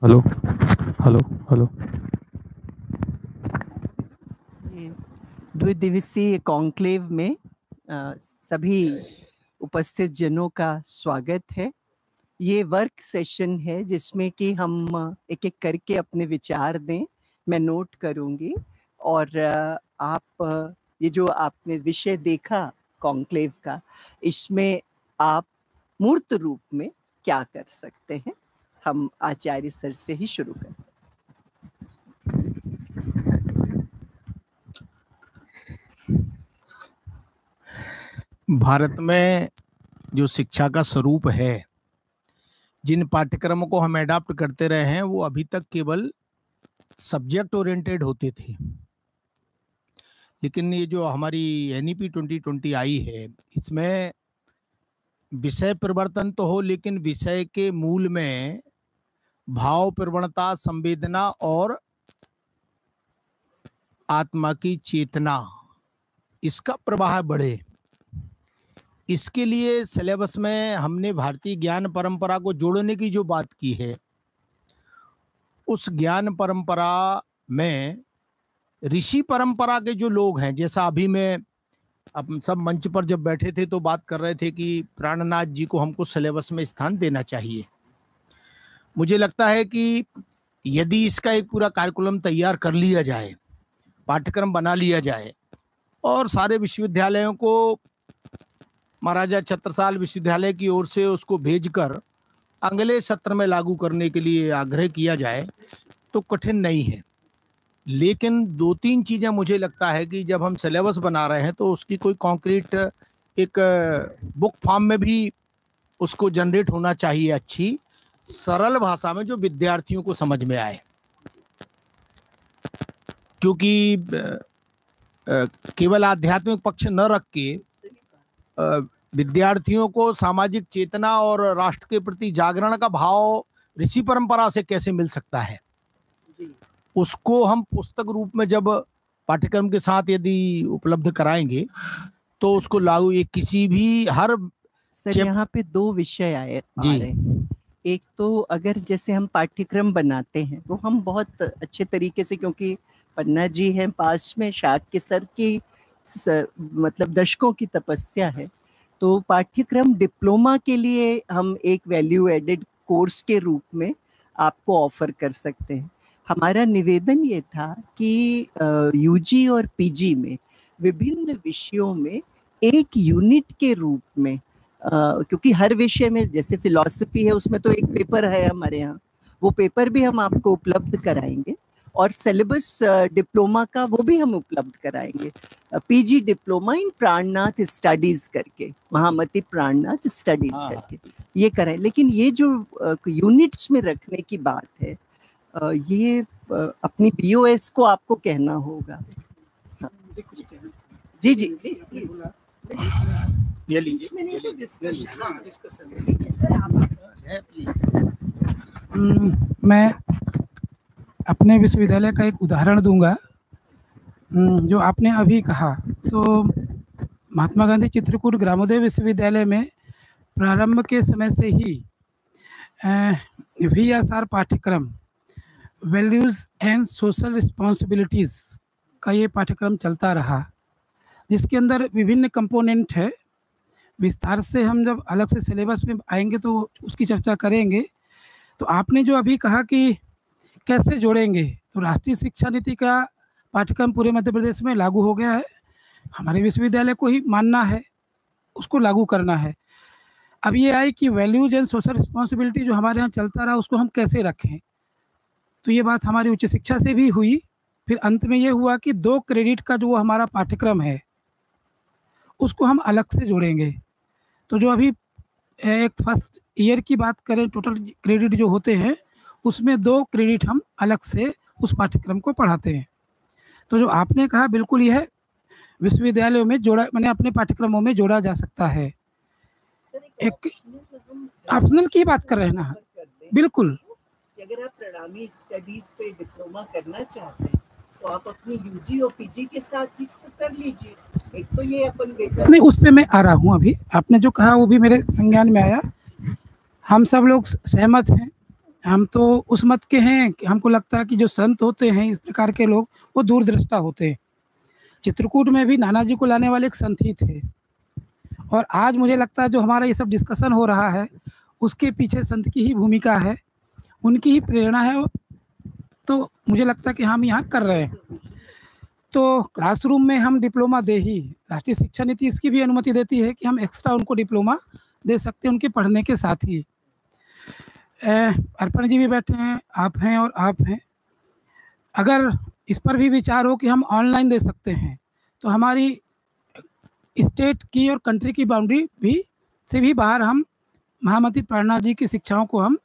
Hello hello hello. ये द्विदिवसीय conclave में सभी उपस्थित जनों का स्वागत है। ये वर्क सेशन है जिसमें कि हम एक एक करके अपने विचार दें, मैं नोट करूंगी और आप ये जो आपने विषय देखा कॉन्क्लेव का, इसमें आप मूर्त रूप में क्या कर सकते हैं, हम आचार्य सर से ही शुरू करें। भारत में जो शिक्षा का स्वरूप है, जिन पाठ्यक्रमों को हम एडाप्ट करते रहे हैं, वो अभी तक केवल सब्जेक्ट ओरिएंटेड होते थे। लेकिन ये जो हमारी एनईपी 2020 आई है, इसमें विषय परिवर्तन तो हो, लेकिन विषय के मूल में भाव, प्रवणता, संवेदना और आत्मा की चेतना, इसका प्रवाह बढ़े। इसके लिए सिलेबस में हमने भारतीय ज्ञान परंपरा को जोड़ने की जो बात की है, उस ज्ञान परंपरा में ऋषि परंपरा के जो लोग हैं, जैसा अभी मैं अब सब मंच पर जब बैठे थे तो बात कर रहे थे कि प्राणनाथ जी को हमको सिलेबस में स्थान देना चाहिए। मुझे लगता है कि यदि इसका एक पूरा कार्यक्रम तैयार कर लिया जाए, पाठ्यक्रम बना लिया जाए और सारे विश्वविद्यालयों को महाराजा छत्रसाल विश्वविद्यालय की ओर से उसको भेजकर अगले सत्र में लागू करने के लिए आग्रह किया जाए तो कठिन नहीं है। लेकिन दो तीन चीजें मुझे लगता है कि जब हम सिलेबस बना रहे हैं तो उसकी कोई कॉन्क्रीट एक बुक फॉर्म में भी उसको जनरेट होना चाहिए, अच्छी सरल भाषा में, जो विद्यार्थियों को समझ में आए। क्योंकि केवल आध्यात्मिक पक्ष न रख के विद्यार्थियों को सामाजिक चेतना और राष्ट्र के प्रति जागरण का भाव ऋषि परंपरा से कैसे मिल सकता है, उसको हम पुस्तक रूप में जब पाठ्यक्रम के साथ यदि उपलब्ध कराएंगे तो उसको लागू एक किसी भी हर सर यहाँ पे दो विषय आए जी। एक तो अगर जैसे हम पाठ्यक्रम बनाते हैं तो हम बहुत अच्छे तरीके से, क्योंकि पन्ना जी हैं पास में, शाक्य सर की मतलब दशकों की तपस्या है, तो पाठ्यक्रम डिप्लोमा के लिए हम एक वैल्यू एडेड कोर्स के रूप में आपको ऑफर कर सकते हैं। हमारा निवेदन ये था कि यूजी और पीजी में विभिन्न विषयों में एक यूनिट के रूप में, क्योंकि हर विषय में जैसे फिलॉसफी है उसमें तो एक पेपर है हमारे यहाँ, वो पेपर भी हम आपको उपलब्ध कराएंगे और सिलेबस डिप्लोमा का वो भी हम उपलब्ध कराएंगे। PG diploma in Prannath studies करके, महामती प्राणनाथ स्टडीज करके ये कराएं। लेकिन ये जो यूनिट्स में रखने की बात है, ये अपनी बीओएस को आपको कहना होगा। जी जी प्लीज। ये लीजिए। मैं अपने विश्वविद्यालय का एक उदाहरण दूंगा। जो आपने अभी कहा, तो महात्मा गांधी चित्रकूट ग्रामोदय विश्वविद्यालय में प्रारंभ के समय से ही VSR पाठ्यक्रम, वैल्यूज़ एंड सोशल रिस्पॉन्सिबिलिटीज़ का ये पाठ्यक्रम चलता रहा, जिसके अंदर विभिन्न कंपोनेंट है। विस्तार से हम जब अलग से सिलेबस में आएंगे तो उसकी चर्चा करेंगे। तो आपने जो अभी कहा कि कैसे जोड़ेंगे, तो राष्ट्रीय शिक्षा नीति का पाठ्यक्रम पूरे मध्य प्रदेश में लागू हो गया है। हमारे विश्वविद्यालय को ही मानना है, उसको लागू करना है। अब ये आए कि वैल्यूज एंड सोशल रिस्पॉन्सिबिलिटी जो हमारे यहाँ चलता रहा, उसको हम कैसे रखें। तो ये बात हमारी उच्च शिक्षा से भी हुई। फिर अंत में ये हुआ कि 2 क्रेडिट का जो हमारा पाठ्यक्रम है उसको हम अलग से जोड़ेंगे। तो जो अभी एक फर्स्ट ईयर की बात करें, टोटल क्रेडिट जो होते हैं उसमें 2 क्रेडिट हम अलग से उस पाठ्यक्रम को पढ़ाते हैं। तो जो आपने कहा, बिल्कुल यह विश्वविद्यालयों में जोड़ा, मैंने अपने पाठ्यक्रमों में जोड़ा जा सकता है। एक ऑप्शनल की बात कर रहे हैं ना, बिल्कुल। अगर आप प्रणामी स्टडीज पे डिप्लोमा करना चाहते हैं तो आप अपनी यूजी और पीजी के साथ इसको कर लीजिए। एक तो ये अपन नहीं, उस पे मैं आ रहा हूँ। अभी आपने जो कहा वो भी मेरे संज्ञान में आया। हम सब लोग सहमत हैं हम तो उस मत के हैं कि हमको लगता है कि जो संत होते हैं इस प्रकार के लोग वो दूरदृष्टा होते हैं। चित्रकूट में भी नाना जी को लाने वाले एक संत ही थे, और आज मुझे लगता है जो हमारा ये सब डिस्कशन हो रहा है उसके पीछे संत की ही भूमिका है, उनकी ही प्रेरणा है। तो मुझे लगता है कि हम यहाँ कर रहे हैं। तो क्लासरूम में हम डिप्लोमा दे ही, राष्ट्रीय शिक्षा नीति इसकी भी अनुमति देती है कि हम एक्स्ट्रा उनको डिप्लोमा दे सकते हैं उनके पढ़ने के साथ ही। अर्पण जी भी बैठे हैं, आप हैं और आप हैं। अगर इस पर भी विचार हो कि हम ऑनलाइन दे सकते हैं तो हमारी स्टेट की और कंट्री की बाउंड्री भी से भी बाहर हम महामती प्राणनाथ जी की शिक्षाओं को हम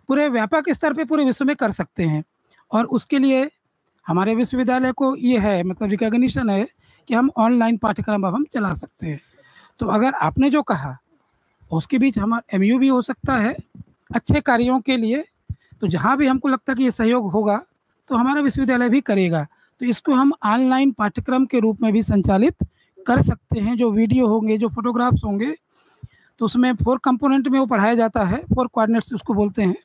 पूरे व्यापक स्तर पे पूरे विश्व में कर सकते हैं। और उसके लिए हमारे विश्वविद्यालय को ये है, मतलब रिकॉग्निशन है कि हम ऑनलाइन पाठ्यक्रम अब हम चला सकते हैं। तो अगर आपने जो कहा उसके बीच हमारा MU भी हो सकता है अच्छे कार्यों के लिए, तो जहाँ भी हमको लगता है कि ये सहयोग होगा तो हमारा विश्वविद्यालय भी करेगा। तो इसको हम ऑनलाइन पाठ्यक्रम के रूप में भी संचालित कर सकते हैं। जो वीडियो होंगे, जो फोटोग्राफ्स होंगे, तो उसमें 4 कंपोनेंट में वो पढ़ाया जाता है, 4 कोऑर्डिनेट्स उसको बोलते हैं।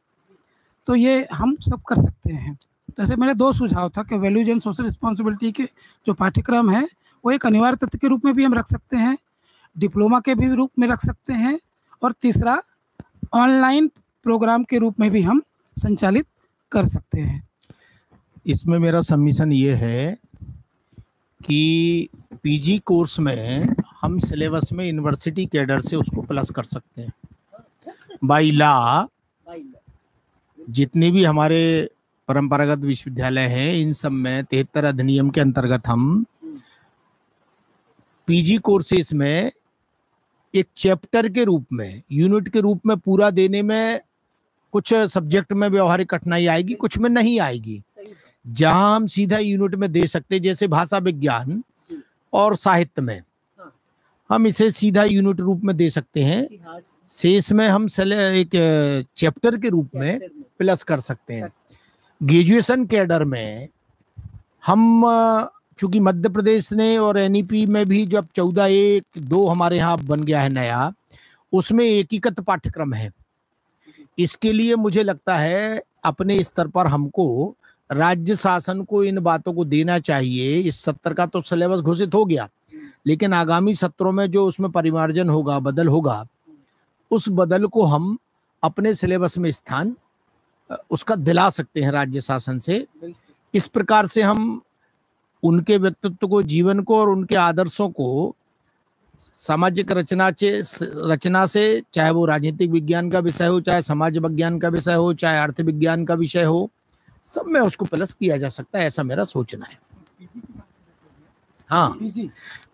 तो ये हम सब कर सकते हैं। तो ऐसे मेरे 2 सुझाव था कि वैल्यूज एंड सोशल रिस्पॉन्सिबिलिटी के जो पाठ्यक्रम है वो एक अनिवार्य तत्व के रूप में भी हम रख सकते हैं, डिप्लोमा के भी रूप में रख सकते हैं, और तीसरा ऑनलाइन प्रोग्राम के रूप में भी हम संचालित कर सकते हैं। इसमें मेरा सबमिशन ये है कि PG कोर्स में हम सिलेबस में यूनिवर्सिटी कैडर से उसको प्लस कर सकते हैं बाई लॉ। जितने भी हमारे परंपरागत विश्वविद्यालय हैं इन सब में 73 अधिनियम के अंतर्गत हम PG कोर्सेज में एक चैप्टर के रूप में, यूनिट के रूप में पूरा देने में कुछ सब्जेक्ट में व्यवहारिक कठिनाई आएगी, कुछ में नहीं आएगी। जहां हम सीधा यूनिट में दे सकते, जैसे भाषा विज्ञान और साहित्य में हम इसे सीधा यूनिट रूप में दे सकते हैं, शेष में हम एक चैप्टर के रूप में प्लस कर सकते हैं। ग्रेजुएशन कैडर में हम चूंकि मध्य प्रदेश ने और NEP में भी जब 14(1)(2) हमारे यहाँ बन गया है नया, उसमें एकीकृत पाठ्यक्रम है। इसके लिए मुझे लगता है अपने स्तर पर हमको राज्य शासन को इन बातों को देना चाहिए। इस सत्र का तो सिलेबस घोषित हो गया, लेकिन आगामी सत्रों में जो उसमें परिमार्जन होगा, बदल होगा, उस बदल को हम अपने सिलेबस में स्थान उसका दिला सकते हैं राज्य शासन से। इस प्रकार से हम उनके व्यक्तित्व को, जीवन को और उनके आदर्शों को सामाजिक रचना से, चाहे वो राजनीतिक विज्ञान का विषय हो, चाहे समाज विज्ञान का विषय हो, चाहे अर्थ विज्ञान का विषय हो, सब में उसको प्लस किया जा सकता है, ऐसा मेरा सोचना है। हाँ,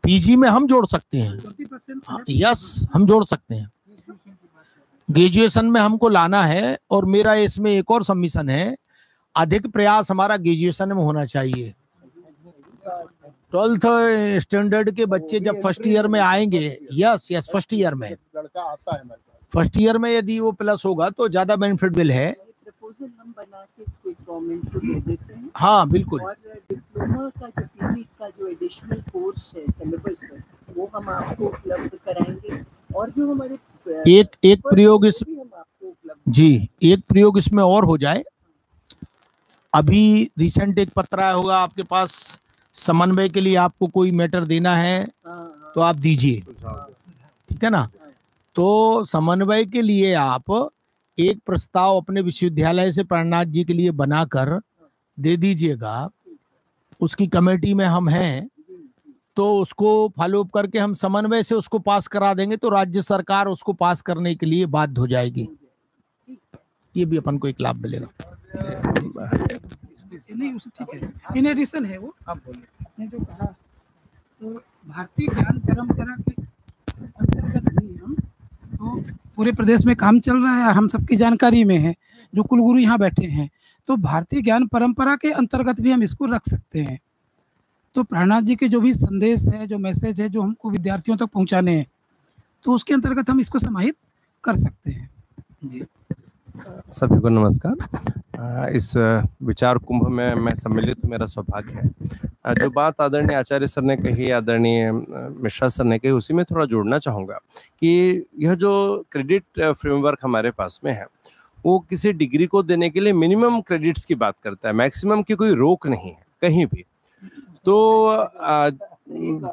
PG में हम जोड़ सकते हैं। यस, हम जोड़ सकते हैं। ग्रेजुएशन में हमको लाना है, और मेरा इसमें एक और सबमिशन है, अधिक प्रयास हमारा ग्रेजुएशन में होना चाहिए। 12th स्टैंडर्ड के बच्चे जब फर्स्ट ईयर में आएंगे, यस फर्स्ट ईयर में, फर्स्ट ईयर में यदि वो प्लस होगा तो ज्यादा बेनिफिटेबल है। प्रपोजल हम बना के स्टेट गवर्नमेंट को दे देते हैं। हाँ बिल्कुल। और डिप्लोमा का जो PG का जो एडिशनल कोर्स है, सिलेबस है, वो हम आपको उपलब्ध कराएंगे। और जो हमारे एक प्रयोग इस जी, एक प्रयोग इसमें और हो जाए। अभी रिसेंट एक पत्र आया होगा आपके पास, समन्वय के लिए आपको कोई मैटर देना है तो आप दीजिए, ठीक है ना। तो समन्वय के लिए आप एक प्रस्ताव अपने विश्वविद्यालय से प्राणनाथ जी के लिए बनाकर दे दीजिएगा। उसकी कमेटी में हम हैं, तो उसको फॉलो अप करके हम समन्वय से उसको पास करा देंगे, तो राज्य सरकार उसको पास करने के लिए बाध्य हो जाएगी। ये भी अपन को एक लाभ मिलेगा। नहीं, उसे ठीक है, इन एडिशन है वो। आप बोलिए, आपने जो कहा, तो भारतीय ज्ञान परंपरा के अंतर्गत भी हम, तो पूरे प्रदेश में काम चल रहा है, हम सबकी जानकारी में है, जो कुलगुरु यहाँ बैठे हैं, तो भारतीय ज्ञान परंपरा के अंतर्गत भी हम इसको रख सकते हैं। तो प्राणनाथ जी के जो भी संदेश है, जो मैसेज है, जो हमको विद्यार्थियों तक पहुँचाने हैं, तो उसके अंतर्गत हम इसको समाहित कर सकते हैं। जी, सभी को नमस्कार। इस विचार कुंभ में मैं सम्मिलित, मेरा सौभाग्य है। जो बात आदरणीय आचार्य सर ने कही, आदरणीय मिश्रा सर ने कही, उसी में थोड़ा जोड़ना चाहूँगा कि यह जो क्रेडिट फ्रेमवर्क हमारे पास में है, वो किसी डिग्री को देने के लिए मिनिमम क्रेडिट्स की बात करता है, मैक्सिमम की कोई रोक नहीं है कहीं भी। तो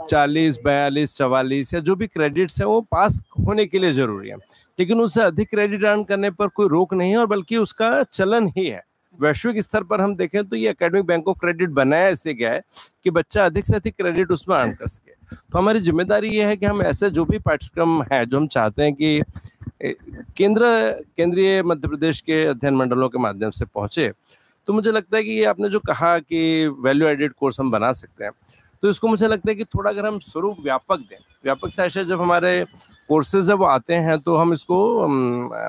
40, 42, 44 या जो भी क्रेडिट्स है वो पास होने के लिए जरूरी है, लेकिन उससे अधिक क्रेडिट अर्न करने पर कोई रोक नहीं है, और बल्कि उसका चलन ही है। वैश्विक स्तर पर हम देखें तो ये एकेडमिक बैंक ऑफ क्रेडिट बनाया इसलिए गया है कि बच्चा अधिक से अधिक क्रेडिट उसमें अर्न कर सके। तो हमारी जिम्मेदारी ये है कि हम ऐसे जो भी पाठ्यक्रम है जो हम चाहते हैं कि केंद्रीय मध्य प्रदेश के अध्ययन मंडलों के माध्यम से पहुंचे, तो मुझे लगता है कि ये आपने जो कहा कि वैल्यू एडेड कोर्स हम बना सकते हैं, तो इसको मुझे लगता है कि थोड़ा अगर हम स्वरूप व्यापक दें, व्यापक से ऐसे जब हमारे कोर्सेज जब आते हैं तो हम इसको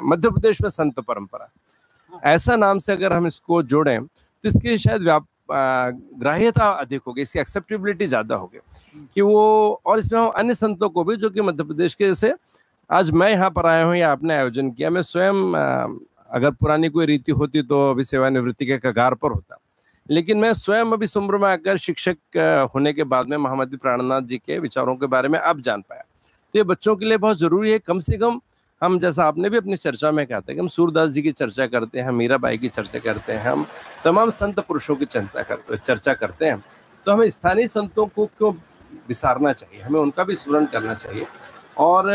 मध्य प्रदेश में संत परंपरा ऐसा नाम से अगर हम इसको जोड़ें तो इसकी शायद ग्राह्यता अधिक होगी, इसकी एक्सेप्टेबिलिटी ज़्यादा होगी कि वो, और इसमें हम अन्य संतों को भी जो कि मध्य प्रदेश के, जैसे आज मैं यहाँ पर आया हूँ या आपने आयोजन किया, मैं स्वयं अगर पुरानी कोई रीति होती तो अभी सेवानिवृत्ति के कगार पर होता, लेकिन मैं स्वयं अभी इस उम्र में आकर शिक्षक होने के बाद में महामती प्राणनाथ जी के विचारों के बारे में अब जान पाया। तो ये बच्चों के लिए बहुत जरूरी है। कम से कम हम, जैसा आपने भी अपनी चर्चा में कहा था कि हम सूरदास जी की चर्चा करते हैं, हम मीराबाई की चर्चा करते हैं, हम तमाम संत पुरुषों की चर्चा करते हैं, तो हमें स्थानीय संतों को क्यों विसारना चाहिए, हमें उनका भी स्मरण करना चाहिए। और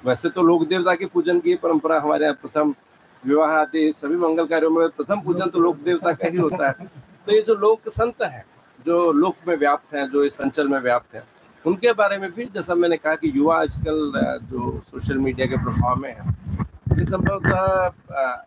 वैसे तो लोक देवता के पूजन की परंपरा हमारे यहाँ प्रथम विवाह आदि सभी मंगल कार्यों में प्रथम पूजन तो लोक देवता का ही होता है। तो ये जो लोक संत हैं, जो लोक में व्याप्त हैं, जो इस अंचल में व्याप्त हैं, उनके बारे में भी, जैसा मैंने कहा कि युवा आजकल जो सोशल मीडिया के प्रभाव में है, ये संभवतः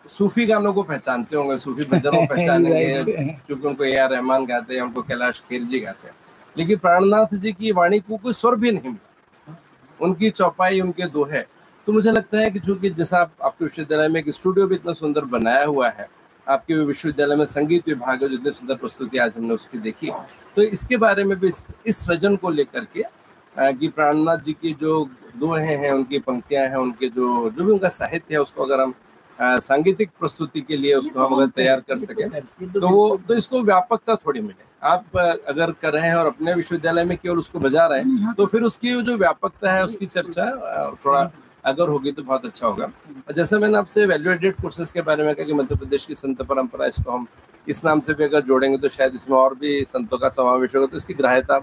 सूफी गानों को पहचानते होंगे, सूफी भजनों को पहचानेंगे क्योंकि उनको ए आर रहमान गाते हैं, उनको कैलाश खेर जी गाते हैं, लेकिन प्राणनाथ जी की वाणी को कोई स्वर भी नहीं मिला, उनकी चौपाई, उनके दोहे। तो मुझे लगता है कि चूंकि जैसा आपके विश्वविद्यालय में एक स्टूडियो भी इतना सुंदर बनाया हुआ है, आपके विश्वविद्यालय में संगीत विभाग है जो इतनी सुंदर प्रस्तुति आज हमने उसकी देखी, तो इसके बारे में भी इस सृजन को लेकर के कि प्राणनाथ जी की जो दोहे हैं, उनकी पंक्तियां हैं, उनके जो भी उनका साहित्य है, उसको अगर हम सांगीतिक प्रस्तुति के लिए उसको हम अगर तैयार कर सकें तो इसको व्यापकता थोड़ी मिले। आप अगर कर रहे हैं और अपने विश्वविद्यालय में केवल उसको बजा रहे हैं, तो फिर उसकी जो व्यापकता है उसकी चर्चा थोड़ा अगर होगी तो बहुत अच्छा होगा। जैसे मैंने आपसे वैल्यू एडेड कोर्सेज के बारे में कहा कि मध्य प्रदेश की संत परंपरा, इसको हम इस नाम से भी अगर जोड़ेंगे तो शायद इसमें और भी संतों का समावेश होगा, तो इसकी ग्राह्यता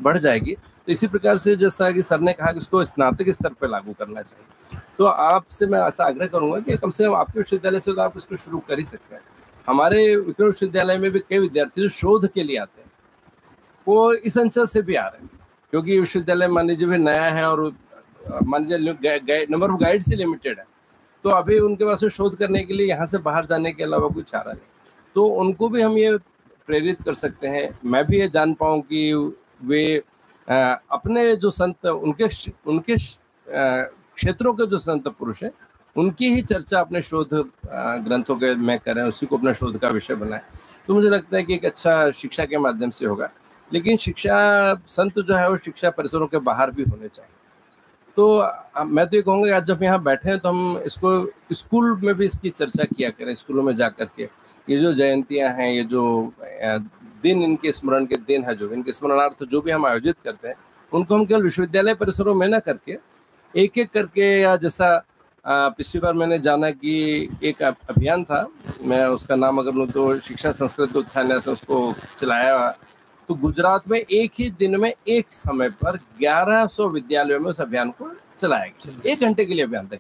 बढ़ जाएगी। तो इसी प्रकार से जैसा कि सर ने कहा कि इसको स्नातक स्तर पर लागू करना चाहिए, तो आपसे मैं ऐसा आग्रह करूंगा कि कम से कम आपके विश्वविद्यालय से तो आप इसको शुरू कर ही सकते हैं। हमारे विक्रम विश्वविद्यालय में भी कई विद्यार्थी जो शोध के लिए आते हैं वो इस अंचल से भी आ रहे हैं, क्योंकि विश्वविद्यालय मान लीजिए भी नया है और मान लीजिए नंबर ऑफ गाइड से लिमिटेड है, तो अभी उनके पास शोध करने के लिए यहाँ से बाहर जाने के अलावा कोई चारा नहीं, तो उनको भी हम ये प्रेरित कर सकते हैं। मैं भी ये जान पाऊँ कि वे अपने जो संत, उनके क्षेत्रों के जो संत पुरुष हैं, उनकी ही चर्चा अपने शोध ग्रंथों के में करें, उसी को अपना शोध का विषय बनाएं। तो मुझे लगता है कि एक अच्छा शिक्षा के माध्यम से होगा, लेकिन शिक्षा संत जो है वो शिक्षा परिसरों के बाहर भी होने चाहिए। तो मैं तो ये कहूँगा आज जब यहाँ बैठे हैं तो हम इसको स्कूल में भी इसकी चर्चा किया करें, स्कूलों में जा करके ये जो जयंतियाँ हैं, ये जो दिन इनके स्मरण के दिन है, जो इनके स्मरणार्थ जो भी हम आयोजित करते हैं, उनको हम केवल विश्वविद्यालय परिसरों में ना करके एक एक करके, या जैसा पिछली बार मैंने जाना कि एक अभियान था, मैं उसका नाम अगर लूँ तो शिक्षा संस्कृति उत्थान से उसको चलाया, तो गुजरात में एक ही दिन में एक समय पर 1100 विद्यालयों में उस अभियान को चलाया गया। 1 घंटे के लिए अभियान तक।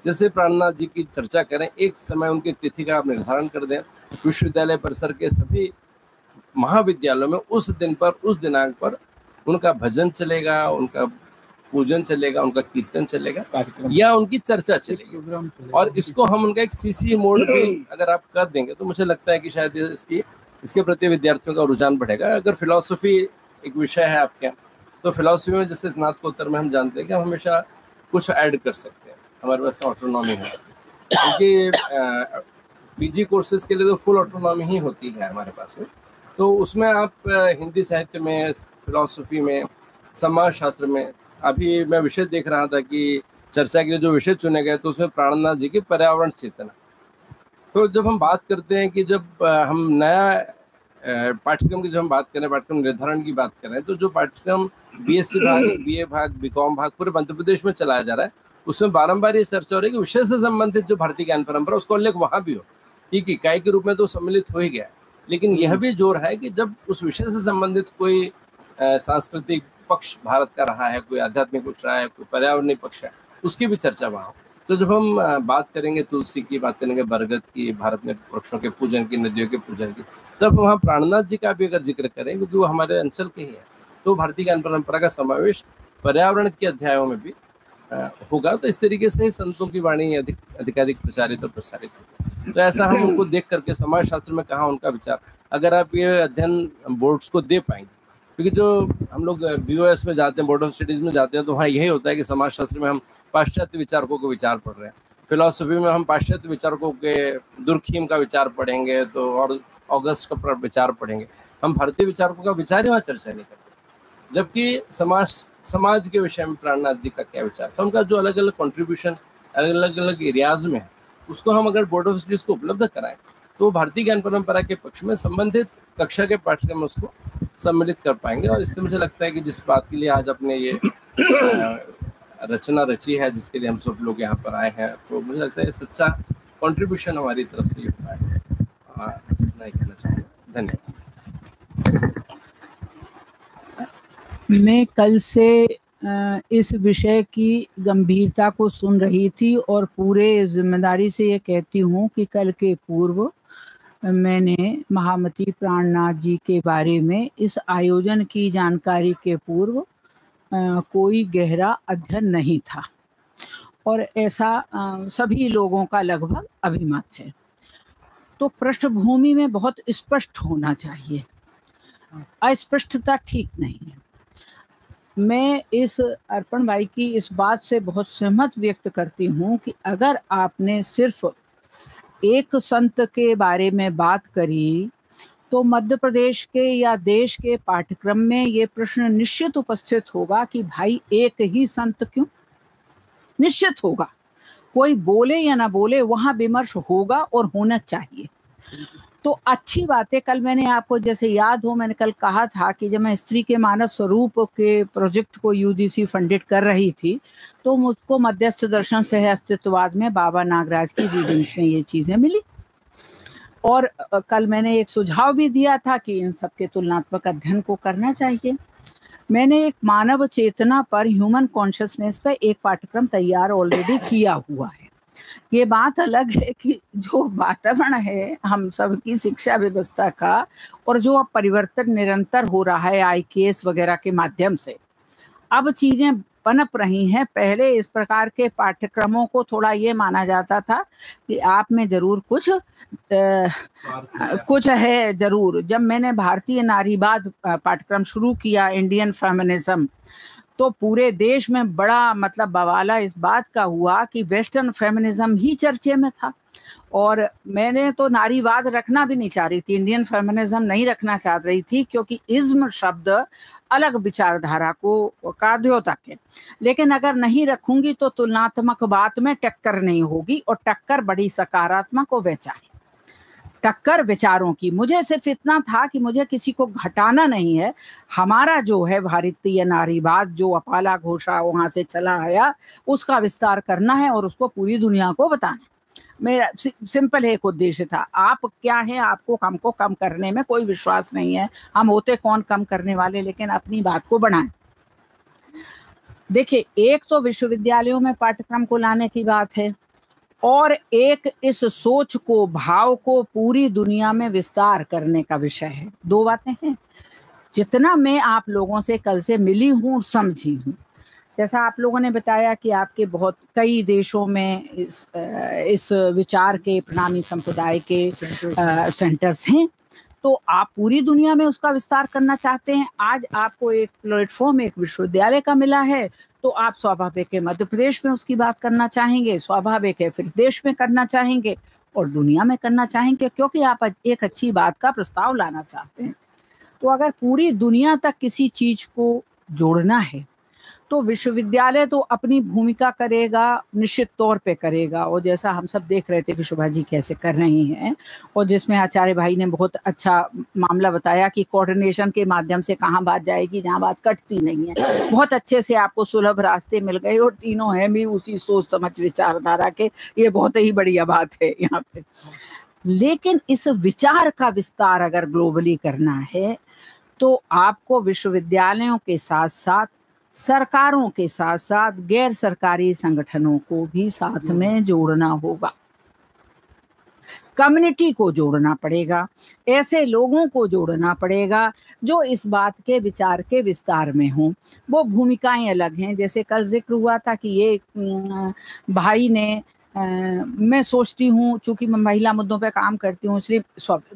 जैसे प्राणनाथ जी की चर्चा करें, एक समय उनकी तिथि का आप निर्धारण कर दें, विश्वविद्यालय परिसर के सभी महाविद्यालयों में उस दिन पर, उस दिनांक पर उनका भजन चलेगा, उनका पूजन चलेगा, उनका कीर्तन चलेगा या उनकी चर्चा चलेगी। और इसको हम उनका एक सीसी मोड भी अगर आप कर देंगे तो मुझे लगता है कि शायद इसके प्रति विद्यार्थियों का रुझान बढ़ेगा। अगर फिलॉसफी एक विषय है आपके यहाँ, तो फिलॉसफी में जैसे स्नातकोत्तर में हम जानते हैं कि हम हमेशा कुछ ऐड कर सकते हैं, हमारे पास ऑटोनॉमी है, क्योंकि पीजी कोर्सेज के लिए तो फुल ऑटोनॉमी ही होती है हमारे पास में। तो उसमें आप हिंदी साहित्य में, फिलॉसफी में, समाज शास्त्र में, अभी मैं विषय देख रहा था कि चर्चा के लिए जो विषय चुने गए तो उसमें प्राणनाथ जी की पर्यावरण चेतना। तो जब हम बात करते हैं कि जब हम नया पाठ्यक्रम की जब हम बात करें, पाठ्यक्रम निर्धारण की बात करें, तो जो पाठ्यक्रम बीएससी भाग, बीए भाग, बीकॉम भाग पूरे मध्य प्रदेश में चलाया जा रहा है, उसमें बारंबार ये चर्चा हो रही है कि विषय से संबंधित जो भारतीय ज्ञान परंपरा उसका उल्लेख वहां भी हो। ठीक, इकाई के रूप में तो सम्मिलित हो ही गया, लेकिन यह भी जोर है कि जब उस विषय से संबंधित कोई सांस्कृतिक पक्ष भारत का रहा है, कोई आध्यात्मिक पक्ष रहा है, कोई पर्यावरणीय पक्ष है, उसकी भी चर्चा वहाँ हो। तो जब हम बात करेंगे तुलसी की, बात करेंगे बरगद की, भारत में वृक्षों के पूजन की, नदियों के पूजन की, तब वहाँ प्राणनाथ जी का भी अगर जिक्र करें, क्योंकि वो हमारे अंचल के ही है, तो भारतीय ज्ञान परंपरा का समावेश पर्यावरण के अध्यायों में भी होगा। तो इस तरीके से संतों की वाणी अधिकाधिक प्रचारित और प्रसारित होगी। तो ऐसा हम उनको देख करके समाज शास्त्र में कहाँ उनका विचार, अगर आप ये अध्ययन बोर्ड्स को दे पाएंगे, क्योंकि जो हम लोग BOS में जाते हैं, बोर्ड ऑफ स्टडीज में जाते हैं, तो वहाँ यही होता है कि समाज शास्त्र में हम पाश्चात्य विचारकों को विचार पढ़ रहे हैं, फिलॉसफी में हम पाश्चात्य विचारकों के दुर्खीम का विचार पढ़ेंगे, तो और ऑगस्ट का विचार पढ़ेंगे, हम भारतीय विचारकों का विचार ही वहाँ चर्चा नहीं करते। जबकि समाज के विषय में प्राणनाथ जी का क्या विचार था, उनका जो अलग अलग कॉन्ट्रीब्यूशन अलग अलग एरियाज में है, उसको हम अगर बोर्ड ऑफ स्टडीज को उपलब्ध कराएं, तो भारतीय ज्ञान परंपरा के पक्ष में संबंधित कक्षा के पाठ्यक्रम में उसको सम्मिलित कर पाएंगे। और इससे मुझे लगता है कि जिस बात के लिए आज अपने ये रचना रची है, जिसके लिए हम सब लोग यहाँ पर आए हैं, तो मुझे लगता है सच्चा कंट्रीब्यूशन हमारी तरफ से ये हुआ है। इतना ही कहना चाहूँगा। धन्यवाद। मैं कल से इस विषय की गंभीरता को सुन रही थी और पूरे जिम्मेदारी से ये कहती हूँ कि कल के पूर्व मैंने महामती प्राणनाथ जी के बारे में इस आयोजन की जानकारी के पूर्व कोई गहरा अध्ययन नहीं था, और ऐसा सभी लोगों का लगभग अभिमत है। तो पृष्ठभूमि में बहुत स्पष्ट होना चाहिए, अस्पष्टता ठीक नहीं है। मैं इस अर्पण भाई की इस बात से बहुत सहमत व्यक्त करती हूँ कि अगर आपने सिर्फ एक संत के बारे में बात करी, तो मध्य प्रदेश के या देश के पाठ्यक्रम में ये प्रश्न निश्चित उपस्थित होगा कि भाई एक ही संत क्यों? निश्चित होगा, कोई बोले या ना बोले, वहाँ विमर्श होगा और होना चाहिए। तो अच्छी बात है। कल मैंने आपको, जैसे याद हो, मैंने कल कहा था कि जब मैं स्त्री के मानव स्वरूप के प्रोजेक्ट को UGC फंडेड कर रही थी, तो मुझको मध्यस्थ दर्शन सह अस्तित्ववाद में बाबा नागराज की रीडिंग्स में ये चीज़ें मिली। और कल मैंने एक सुझाव भी दिया था कि इन सब के तुलनात्मक अध्ययन को करना चाहिए। मैंने एक मानव चेतना पर, ह्यूमन कॉन्शियसनेस पर एक पाठ्यक्रम तैयार ऑलरेडी किया हुआ है। ये बात अलग है कि जो वातावरण है हम सब की शिक्षा व्यवस्था का, और जो अब परिवर्तन निरंतर हो रहा है IKS वगैरह के माध्यम से, अब चीज़ें पनप रही हैं। पहले इस प्रकार के पाठ्यक्रमों को थोड़ा ये माना जाता था कि आप में जरूर कुछ है जरूर। जब मैंने भारतीय नारीवाद पाठ्यक्रम शुरू किया, इंडियन फेमिनिज्म, तो पूरे देश में बड़ा मतलब बवाला इस बात का हुआ कि वेस्टर्न फेमिनिज्म ही चर्चे में था, और मैंने तो नारीवाद रखना भी नहीं चाह रही थी, इंडियन फेमिनिज्म नहीं रखना चाह रही थी, क्योंकि इज्म शब्द अलग विचारधारा को का द्योतक है। लेकिन अगर नहीं रखूंगी तो तुलनात्मक बात में टक्कर नहीं होगी, और टक्कर बड़ी सकारात्मक और वैचारिक टक्कर विचारों की। मुझे सिर्फ इतना था कि मुझे किसी को घटाना नहीं है। हमारा जो है भारतीय नारीवाद, जो अपाला घोषा वहाँ से चला आया, उसका विस्तार करना है और उसको पूरी दुनिया को बताना है। मेरा सिंपल एक उद्देश्य था। आप क्या है, आपको हमको कम करने में कोई विश्वास नहीं है, हम होते कौन कम करने वाले, लेकिन अपनी बात को बढ़ाएं। देखिए, एक तो विश्वविद्यालयों में पाठ्यक्रम को लाने की बात है, और एक इस सोच को, भाव को पूरी दुनिया में विस्तार करने का विषय है। दो बातें हैं। जितना मैं आप लोगों से कल से मिली हूँ, समझी हूँ, जैसा आप लोगों ने बताया कि आपके बहुत कई देशों में इस विचार के, प्रणामी संप्रदाय के सेंटर्स हैं, तो आप पूरी दुनिया में उसका विस्तार करना चाहते हैं। आज आपको एक प्लेटफॉर्म, एक विश्वविद्यालय का मिला है, तो आप स्वाभाविक है मध्य प्रदेश में उसकी बात करना चाहेंगे, स्वाभाविक है फिर देश में करना चाहेंगे और दुनिया में करना चाहेंगे, क्योंकि आप एक अच्छी बात का प्रस्ताव लाना चाहते हैं। तो अगर पूरी दुनिया तक किसी चीज को जोड़ना है, तो विश्वविद्यालय तो अपनी भूमिका करेगा, निश्चित तौर पे करेगा, और जैसा हम सब देख रहे थे कि शोभा जी कैसे कर रही हैं, और जिसमें आचार्य भाई ने बहुत अच्छा मामला बताया कि कोऑर्डिनेशन के माध्यम से कहाँ बात जाएगी जहाँ बात कटती नहीं है, बहुत अच्छे से आपको सुलभ रास्ते मिल गए और तीनों हैं भी उसी सोच समझ विचारधारा के, ये बहुत ही बढ़िया बात है यहाँ पे। लेकिन इस विचार का विस्तार अगर ग्लोबली करना है तो आपको विश्वविद्यालयों के साथ साथ सरकारों के साथ साथ गैर सरकारी संगठनों को भी साथ में जोड़ना होगा, कम्युनिटी को जोड़ना पड़ेगा, ऐसे लोगों को जोड़ना पड़ेगा जो इस बात के विचार के विस्तार में हों। वो भूमिकाएं अलग हैं, जैसे कल जिक्र हुआ था कि ये भाई ने मैं सोचती हूँ, चूंकि मैं महिला मुद्दों पे काम करती हूँ इसलिए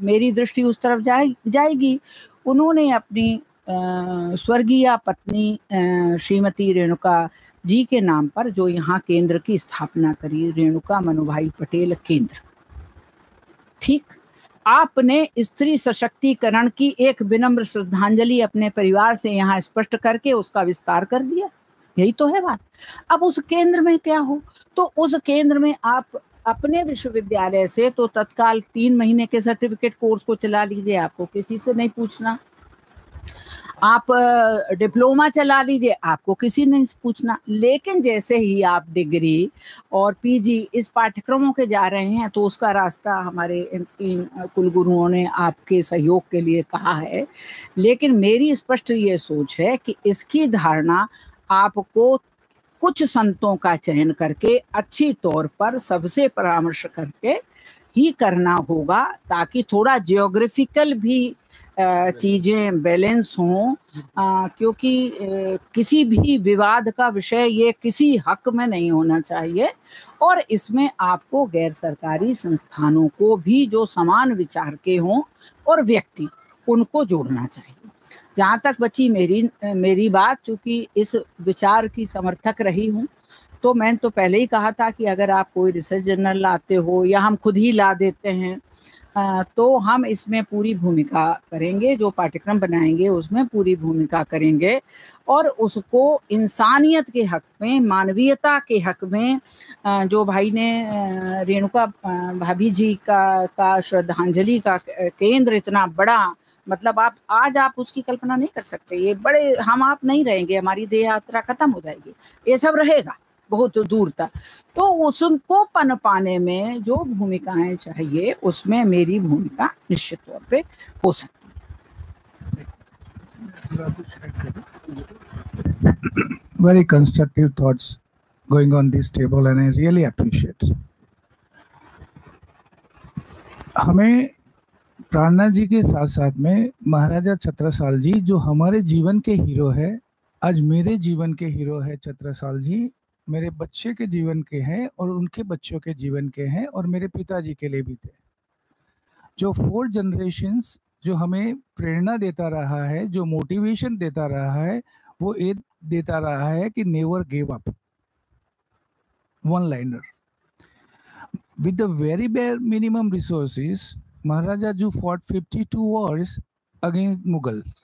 मेरी दृष्टि उस तरफ जाएगी। उन्होंने अपनी स्वर्गीय पत्नी श्रीमती रेणुका जी के नाम पर जो यहाँ केंद्र की स्थापना करी, रेणुका मनुभाई पटेल केंद्र, ठीक, आपने स्त्री सशक्तिकरण की एक विनम्र श्रद्धांजलि अपने परिवार से यहाँ स्पष्ट करके उसका विस्तार कर दिया। यही तो है बात। अब उस केंद्र में क्या हो, तो उस केंद्र में आप अपने विश्वविद्यालय से तो तत्काल 3 महीने के सर्टिफिकेट कोर्स को चला लीजिए, आपको किसी से नहीं पूछना। आप डिप्लोमा चला लीजिए, आपको किसी ने पूछना। लेकिन जैसे ही आप डिग्री और पीजी इस पाठ्यक्रमों के जा रहे हैं तो उसका रास्ता हमारे इन कुलगुरुओं ने आपके सहयोग के लिए कहा है। लेकिन मेरी स्पष्ट ये सोच है कि इसकी धारणा आपको कुछ संतों का चयन करके अच्छी तौर पर सबसे परामर्श करके ही करना होगा, ताकि थोड़ा जियोग्राफिकल भी चीज़ें बैलेंस हों, क्योंकि किसी भी विवाद का विषय ये किसी हक में नहीं होना चाहिए। और इसमें आपको गैर सरकारी संस्थानों को भी जो समान विचार के हों और व्यक्ति, उनको जोड़ना चाहिए। जहाँ तक बची मेरी बात, चूँकि इस विचार की समर्थक रही हूँ, तो मैंने तो पहले ही कहा था कि अगर आप कोई रिसर्च जर्नल लाते हो या हम खुद ही ला देते हैं तो हम इसमें पूरी भूमिका करेंगे, जो पाठ्यक्रम बनाएंगे उसमें पूरी भूमिका करेंगे और उसको इंसानियत के हक में, मानवीयता के हक में, जो भाई ने रेणुका भाभी जी का श्रद्धांजलि का केंद्र इतना बड़ा, मतलब आप उसकी कल्पना नहीं कर सकते। ये बड़े हम आप नहीं रहेंगे, हमारी देह यात्रा खत्म हो जाएगी, ये सब रहेगा बहुत दूर तक। तो उसको पनपाने में जो भूमिकाएं चाहिए उसमें मेरी भूमिका निश्चित तौर पे हो सकती है। Very constructive thoughts going on this table and I really appreciate. हमें प्राणनाथ जी के साथ साथ में महाराजा छत्रसाल जी, जो हमारे जीवन के हीरो है, आज मेरे जीवन के हीरो है छत्रसाल जी, मेरे बच्चे के जीवन के हैं और उनके बच्चों के जीवन के हैं और मेरे पिताजी के लिए भी थे। जो 4 जनरेशंस जो हमें प्रेरणा देता रहा है, जो मोटिवेशन देता रहा है, वो ये देता रहा है कि never give up. One liner with the very bare minimum resources, Maharaja जो fought 52 wars against Mughals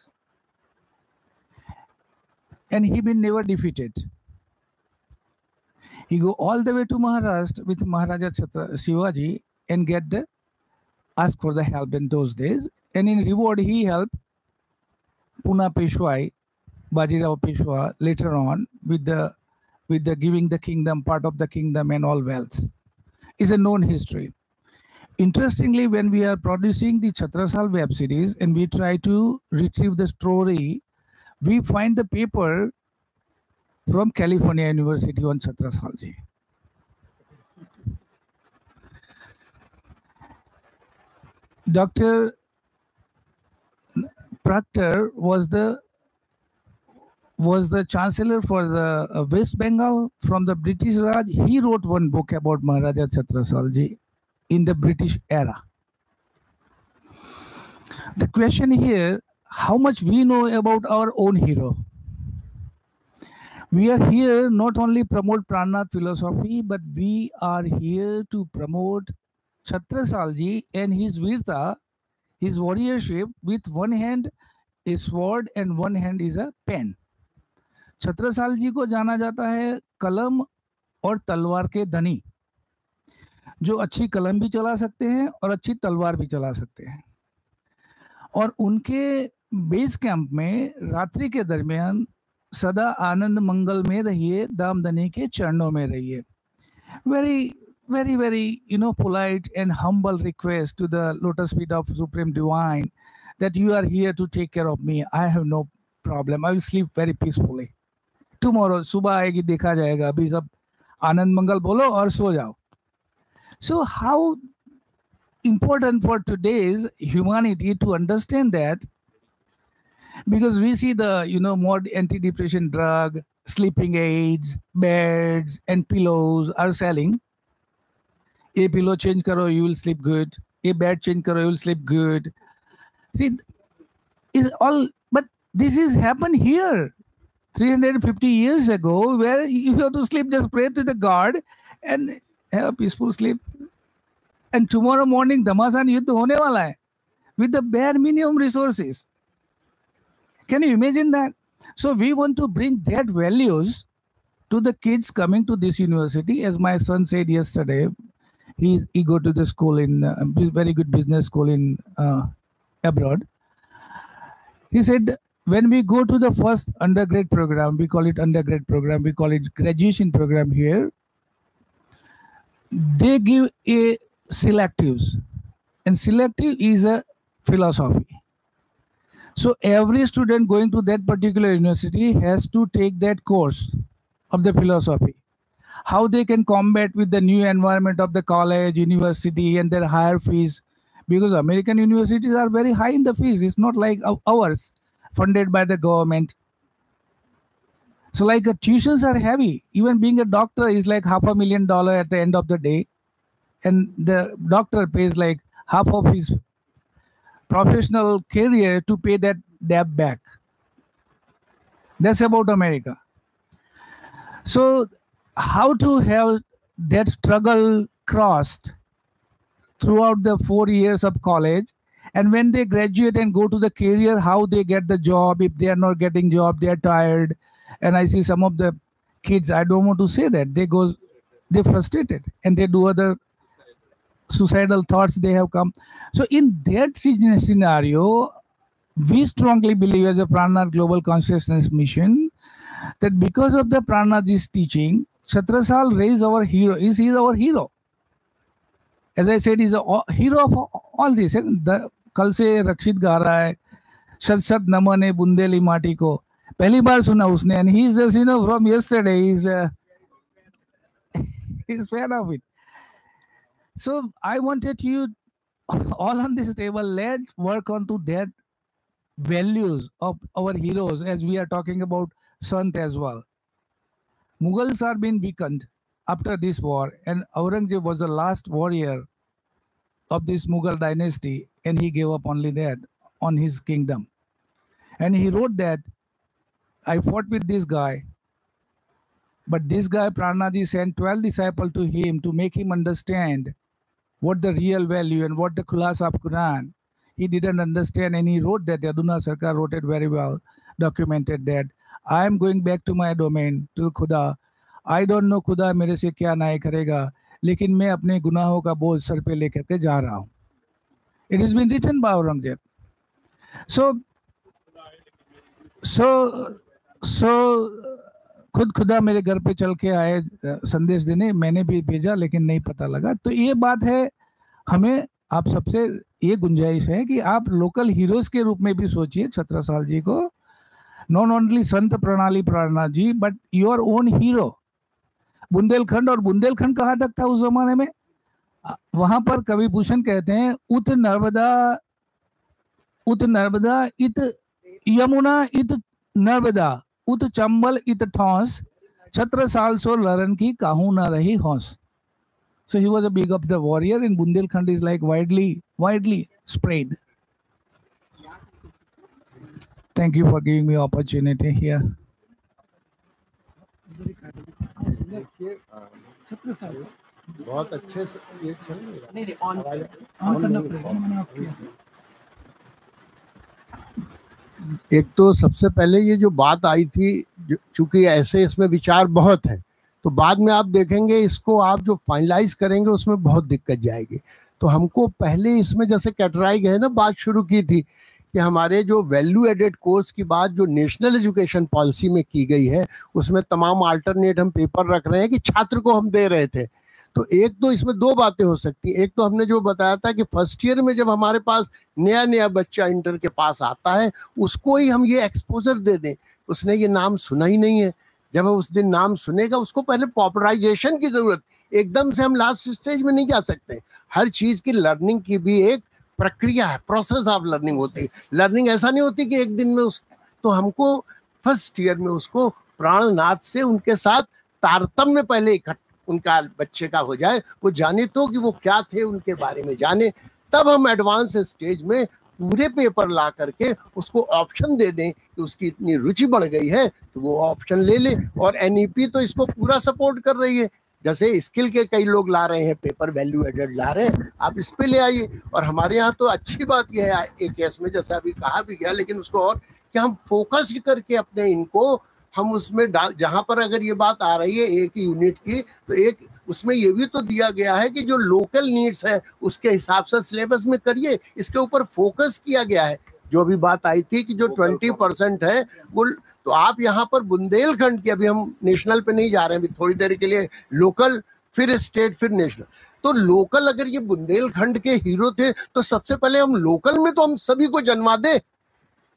and he been never defeated. He go all the way to Maharashtra with Maharaja Shivaji and ask for the help in those days, and in reward he helped Pune Peshwai, Bajirao Peshwa later on with the giving the kingdom, part of the kingdom and all wealth. Is a known history. Interestingly, when we are producing the Chhatrasal web series and we try to retrieve the story, we find the paper from California University on Chhatrasal ji. Dr. Proctor was the chancellor for the West Bengal from the British Raj. He wrote one book about Maharaja Chhatrasal ji in the British era. The question here, how much we know about our own hero? We are here not only promote Pranath philosophy, but we are here to promote Chhatrasal ji and his virta, his warriorship. With one hand a sword and one hand is a pen. Chhatrasal ji को जाना जाता है कलम और तलवार के धनी, जो अच्छी कलम भी चला सकते हैं और अच्छी तलवार भी चला सकते हैं। और उनके बेस कैंप में रात्रि के दरमियान सदा आनंद मंगल में रहिए, दामदनी के चरणों में रहिए। Very very very polite and humble request to the lotus feet of Supreme Divine that you are here to take care of me. I have no problem. I will sleep very peacefully. Tomorrow सुबह आएगी, देखा जाएगा, अभी सब आनंद मंगल बोलो और सो जाओ. So how important for today's humanity to understand that, because we see the more anti-depression drug, sleeping aids, beds and pillows are selling. A pillow change karo, you will sleep good. A bed change karo, you will sleep good. See, is all, but this is happened here 350 years ago, where if you have to sleep, just pray to the God and have a peaceful sleep. And tomorrow morning, Damasan Yuddha hone wala hai with the bare minimum resources. Can you imagine that? So we want to bring that values to the kids coming to this university. As my son said yesterday, he go to the school in very good business school in abroad. He said, when we go to the first undergrad program, we call it undergrad program, we call it graduation program here, they give a selectives, and selective is a philosophy. So every student going to that particular university has to take that course of the philosophy. How they can combat with the new environment of the college, university, and their higher fees, because American universities are very high in the fees. It's not like ours, funded by the government. So like tuitions are heavy. Even being a doctor is like $500,000 at the end of the day. And the doctor pays like half of his professional career to pay that debt back. That's about America. So how to have that struggle crossed throughout the 4 years of college, and when they graduate and go to the career, how they get the job. If they are not getting job, they are tired. And I see some of the kids, I don't want to say that, they're frustrated and they do other suicidal thoughts they have come. So in that scenario, we strongly believe as a Pranath Global Consciousness Mission that because of the Pranath's teaching, Chhatrasal raised our hero. He is our hero. As I said, he's a hero of all this. कल से रक्षित गा रहा है, शत शत नमन है बुंदेली माटी को, पहली बार सुना उसने, and he's just from yesterday he's fan of it. So I wanted you all on this table, let's work on to that values of our heroes, as we are talking about Sant as well. Mughals are being weakened after this war, and Aurangzeb was the last warrior of this Mughal dynasty, and he gave up only that on his kingdom. And he wrote that, I fought with this guy, but this guy Pranaji sent 12 disciples to him to make him understand what the real value and what the khulasa of Quran. He didn't understand, and he wrote that. Yaduna Sarkar wrote it very well, documented that, I am going back to my domain, to Khuda. I don't know Khuda मेरे से क्या न्याय करेगा, लेकिन मैं अपने गुनाहों का बोझ सर पे लेकर के जा रहा हूँ. It has been written by Aurangzeb. So खुद खुदा मेरे घर पे चल के आए संदेश देने, मैंने भी भेजा लेकिन नहीं पता लगा. तो ये बात है, हमें आप सबसे ये गुंजाइश है कि आप लोकल हीरोज के रूप में भी सोचिए छत्रसाल जी को, not only Sant Pranali Prannath ji, but your own hero. Bundelkhand, और बुंदेलखंड कहाँ तक था उस जमाने में, वहां पर कवि भूषण कहते हैं, उत नर्मदा इत यमुना इत नर्मदा उत चंबल इत ठौस, छत्रसाल सो लरन की काहू ना रही हौस. So he was a big of the warrior, and Bundelkhand is like widely spread. Thank you for giving me opportunity here. बहुत अच्छे से ये चल एक तो सबसे पहले ये जो बात आई थी चूंकि ऐसे इसमें विचार बहुत हैं, तो बाद में आप देखेंगे इसको आप जो फाइनलाइज करेंगे उसमें बहुत दिक्कत जाएगी। तो हमको पहले इसमें जैसे कैटराई गए ना, बात शुरू की थी कि हमारे जो वैल्यू एडेड कोर्स की बात जो नेशनल एजुकेशन पॉलिसी में की गई है, उसमें तमाम अल्टरनेट हम पेपर रख रहे हैं कि छात्र को हम दे रहे थे। तो एक तो इसमें दो बातें हो सकती हैं। एक तो हमने जो बताया था कि फर्स्ट ईयर में जब हमारे पास नया नया बच्चा इंटर के पास आता है, उसको ही हम ये एक्सपोजर दे दें, उसने ये नाम सुना ही नहीं है, जब वो उस दिन नाम सुनेगा उसको पहले पॉपुलराइजेशन की जरूरत, एकदम से हम लास्ट स्टेज में नहीं जा सकते। हर चीज की लर्निंग की भी एक प्रक्रिया है, प्रोसेस ऑफ लर्निंग होती है। लर्निंग ऐसा नहीं होती कि एक दिन में उस, तो हमको फर्स्ट ईयर में उसको प्राणनाथ से उनके साथ तारतम्य पहले उनका बच्चे का हो जाए, वो जाने तो कि वो क्या थे उनके बारे में जाने, तब हम एडवांस स्टेज में पूरे पेपर ला करके उसको ऑप्शन दे दें कि उसकी इतनी रुचि बढ़ गई है तो वो ऑप्शन ले ले। और एनईपी तो इसको पूरा सपोर्ट कर रही है, जैसे स्किल के कई लोग ला रहे हैं पेपर, वैल्यू एडेड ला रहे हैं, आप इस पे ले आइए। और हमारे यहाँ तो अच्छी बात यह है एक केस में, जैसे अभी कहा भी गया, लेकिन उसको और कि हम फोकस करके अपने इनको हम उसमें डाल, जहाँ पर अगर ये बात आ रही है एक यूनिट की, तो एक उसमें ये भी तो दिया गया है कि जो लोकल नीड्स है उसके हिसाब से सिलेबस में करिए, इसके ऊपर फोकस किया गया है। जो अभी बात आई थी कि जो 20% है वो, तो आप यहाँ पर बुंदेलखंड की, अभी हम नेशनल पे नहीं जा रहे हैं, अभी थोड़ी देर के लिए लोकल, फिर स्टेट, फिर नेशनल। तो लोकल अगर ये बुंदेलखंड के हीरो थे तो सबसे पहले हम लोकल में तो हम सभी को जन्मा दे।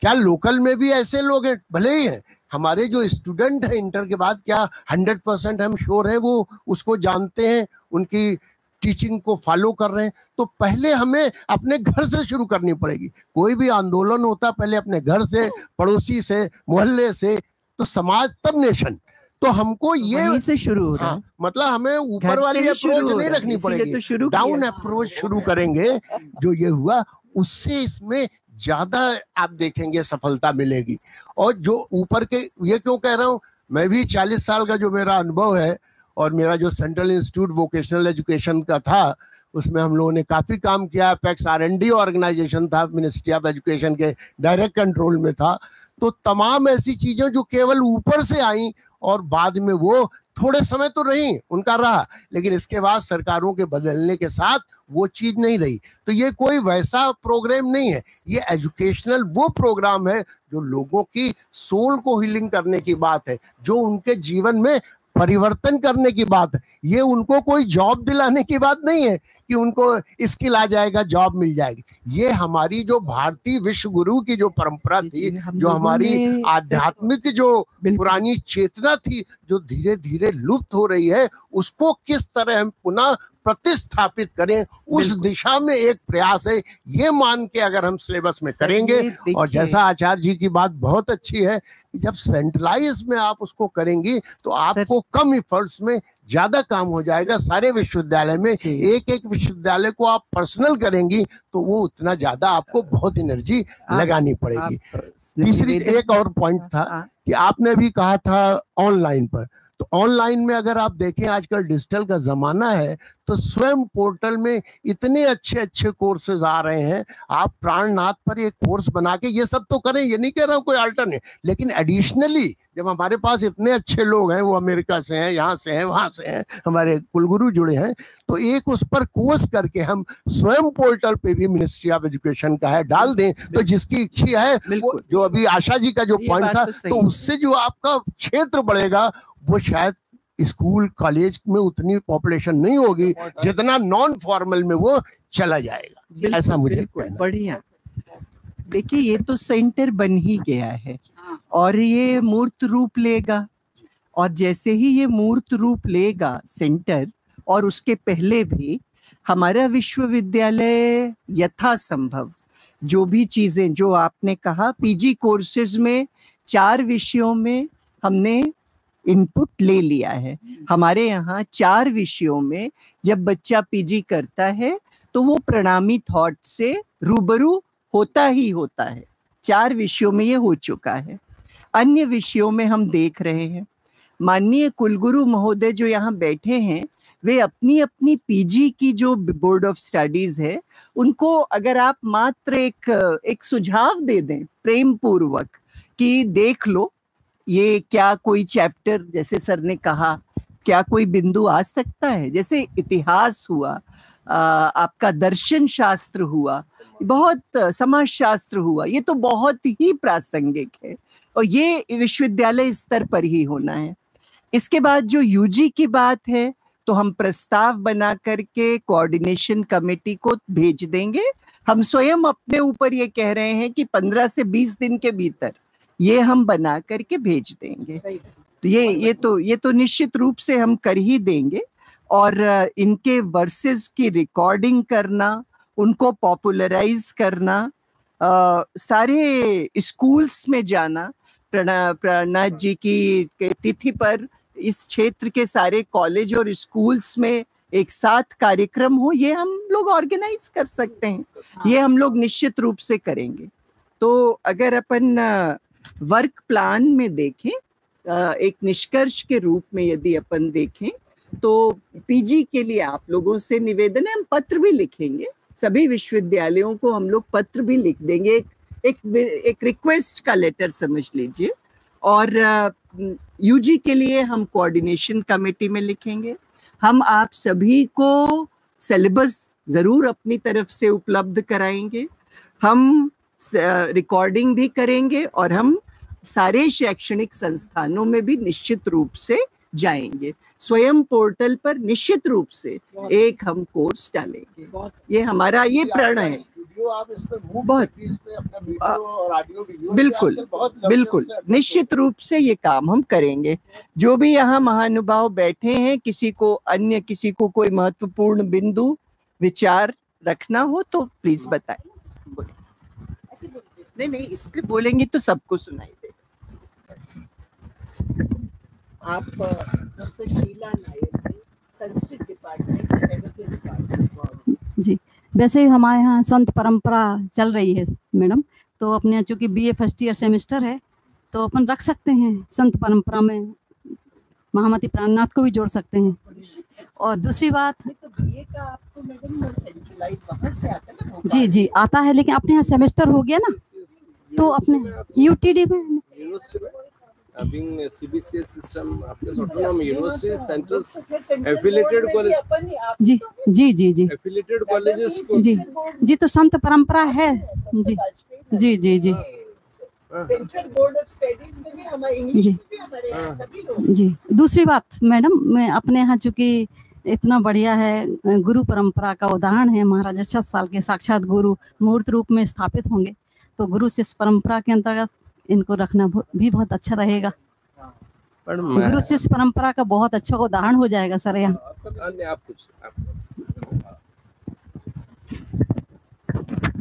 क्या लोकल में भी ऐसे लोग हैं? भले ही हैं, हमारे जो स्टूडेंट है इंटर के बाद, क्या 100% हम श्योर है वो उसको जानते हैं, उनकी टीचिंग को फॉलो कर रहे हैं? तो पहले हमें अपने घर से शुरू करनी पड़ेगी। कोई भी आंदोलन होता पहले अपने घर से, पड़ोसी से, मोहल्ले से, तो समाज, तब नेशन। तो हमको ये से शुरू हो रहा है। मतलब हमें ऊपर वाली अप्रोच नहीं रखनी पड़ेगी, तो डाउन अप्रोच शुरू करेंगे। जो ये हुआ उससे इसमें ज्यादा आप देखेंगे सफलता मिलेगी। और जो ऊपर के, ये क्यों कह रहा हूँ, मैं भी 40 साल का जो मेरा अनुभव है, और मेरा जो सेंट्रल इंस्टीट्यूट वोकेशनल एजुकेशन का था, उसमें हम लोगों ने काफ़ी काम किया। अपेक्स R&D ऑर्गेनाइजेशन था, मिनिस्ट्री ऑफ एजुकेशन के डायरेक्ट कंट्रोल में था। तो तमाम ऐसी चीज़ें जो केवल ऊपर से आई और बाद में वो थोड़े समय तो रही, उनका रहा, लेकिन इसके बाद सरकारों के बदलने के साथ वो चीज़ नहीं रही। तो ये कोई वैसा प्रोग्राम नहीं है, ये एजुकेशनल वो प्रोग्राम है जो लोगों की सोल को हीलिंग करने की बात है, जो उनके जीवन में परिवर्तन करने की बात है। ये उनको कोई जॉब दिलाने की बात नहीं है कि उनको स्किल आ जाएगा, जॉब मिल जाएगी। ये हमारी जो भारतीय विश्व गुरु की जो परंपरा थी, जो हमारी आध्यात्मिक जो पुरानी चेतना थी, जो धीरे धीरे लुप्त हो रही है, उसको किस तरह हम पुनः प्रतिस्थापित करें, उस दिशा में एक प्रयास है। ये मान के अगर हम सिलेबस में करेंगे, और जैसा आचार्य जी की बात बहुत अच्छी है कि जब सेंट्रलाइज में आप उसको करेंगी तो आपको कम एफर्ट्स में ज्यादा काम हो जाएगा। सारे विश्वविद्यालय में एक एक विश्वविद्यालय को आप पर्सनल करेंगी तो वो उतना ज्यादा आपको बहुत एनर्जी लगानी पड़ेगी। तीसरी एक और पॉइंट था कि आपने भी कहा था ऑनलाइन पर, तो ऑनलाइन में अगर आप देखें आजकल डिजिटल का जमाना है, तो स्वयं पोर्टल में इतने अच्छे अच्छे कोर्सेज आ रहे हैं। आप प्राणनाथ पर एक कोर्स बना के ये सब तो करें, ये नहीं कह रहा हूँ कोई अल्टरनेट, लेकिन एडिशनली जब हमारे पास इतने अच्छे लोग हैं, वो अमेरिका से हैं, यहाँ से हैं, वहाँ से हैं, हमारे कुलगुरु जुड़े हैं, तो एक उस पर कोर्स करके हम स्वयं पोर्टल पे भी मिनिस्ट्री ऑफ एजुकेशन का है डाल दें। तो जिसकी इच्छा है, जो अभी आशा जी का जो पॉइंट था, तो उससे जो आपका क्षेत्र बढ़ेगा, वो शायद स्कूल कॉलेज में उतनी पॉपुलेशन नहीं होगी जितना नॉन फॉर्मल में वो चला जाएगा। ऐसा मुझे बढ़िया। देखिए, ये तो सेंटर बन ही गया है और ये मूर्त रूप लेगा, और जैसे ही ये मूर्त रूप लेगा सेंटर, और उसके पहले भी हमारा विश्वविद्यालय यथासंभव जो भी चीजें जो आपने कहा, पीजी कोर्सेज में 4 विषयों में हमने इनपुट ले लिया है। हमारे यहाँ 4 विषयों में जब बच्चा पीजी करता है तो वो प्रणामी थॉट से रूबरू होता ही होता है। 4 विषयों में ये हो चुका है। अन्य विषयों में हम देख रहे हैं, माननीय कुलगुरु महोदय जो यहाँ बैठे हैं, वे अपनी अपनी पीजी की जो बोर्ड ऑफ स्टडीज है, उनको अगर आप मात्र एक सुझाव दे दें प्रेम पूर्वक कि देख लो, ये क्या कोई चैप्टर, जैसे सर ने कहा, क्या कोई बिंदु आ सकता है? जैसे इतिहास हुआ, आपका दर्शन शास्त्र हुआ, बहुत समाज शास्त्र हुआ, ये तो बहुत ही प्रासंगिक है और ये विश्वविद्यालय स्तर पर ही होना है। इसके बाद जो यूजी की बात है, तो हम प्रस्ताव बना करके कोऑर्डिनेशन कमेटी को भेज देंगे। हम स्वयं अपने ऊपर ये कह रहे हैं कि 15 से 20 दिन के भीतर ये हम बना करके भेज देंगे। तो ये तो निश्चित रूप से हम कर ही देंगे। और इनके वर्सेस की रिकॉर्डिंग करना, उनको पॉपुलराइज करना, सारे स्कूल्स में जाना, प्रणनाथ जी की तिथि पर इस क्षेत्र के सारे कॉलेज और स्कूल्स में एक साथ कार्यक्रम हो, ये हम लोग ऑर्गेनाइज कर सकते हैं। ये हम लोग निश्चित रूप से करेंगे। तो अगर अपन वर्क प्लान में देखें, एक निष्कर्ष के रूप में यदि अपन देखें, तो पीजी के लिए आप लोगों से निवेदन है, हम पत्र भी लिखेंगे, सभी विश्वविद्यालयों को हम लोग पत्र भी लिख देंगे, एक रिक्वेस्ट का लेटर समझ लीजिए। और यूजी के लिए हम कोऑर्डिनेशन कमेटी में लिखेंगे। हम आप सभी को सिलेबस जरूर अपनी तरफ से उपलब्ध कराएंगे, हम रिकॉर्डिंग भी करेंगे और हम सारे शैक्षणिक संस्थानों में भी निश्चित रूप से जाएंगे। स्वयं पोर्टल पर निश्चित रूप से एक हम कोर्स डालेंगे। ये हमारा ये प्रण है। बहुत बिल्कुल बिल्कुल निश्चित रूप से ये काम हम करेंगे। जो भी यहाँ महानुभाव बैठे हैं, किसी को कोई महत्वपूर्ण बिंदु विचार रखना हो तो प्लीज बताएं। नहीं, इस पे बोलेंगे तो सबको सुनाई देगा। आप प्रोफेसर शीला नायर, संस्कृत डिपार्टमेंट जी। वैसे ही हमारे यहाँ संत परंपरा चल रही है मैडम, तो अपने चूँकि बीए फर्स्ट ईयर सेमेस्टर है, तो अपन रख सकते हैं संत परंपरा में महामती प्राणनाथ को भी जोड़ सकते हैं। और दूसरी बात, तो बीए का आपको मैडम सेंट्रलाइज वहाँ से आता है ना? जी आता है, लेकिन अपने यहाँ सेमेस्टर हो गया ना, तो अपने यूटीडी में being a CBCS system, autonomous universities, centers, affiliated colleges, ji affiliated colleges को जी तो संत परंपरा है। जी सेंट्रल बोर्ड ऑफ स्टडीज में भी हमारे इंग्लिश में भी हमारे सभी लोग। जी दूसरी बात मैडम, मैं अपने यहाँ चूँकि इतना बढ़िया है गुरु परंपरा का उदाहरण है, महाराजा 6 साल के साक्षात गुरु मूर्त रूप में स्थापित होंगे, तो गुरु शिष्य परंपरा के अंतर्गत इनको रखना भी बहुत अच्छा रहेगा। गुरु शिष्य परंपरा का बहुत अच्छा उदाहरण हो जाएगा सर यहाँ।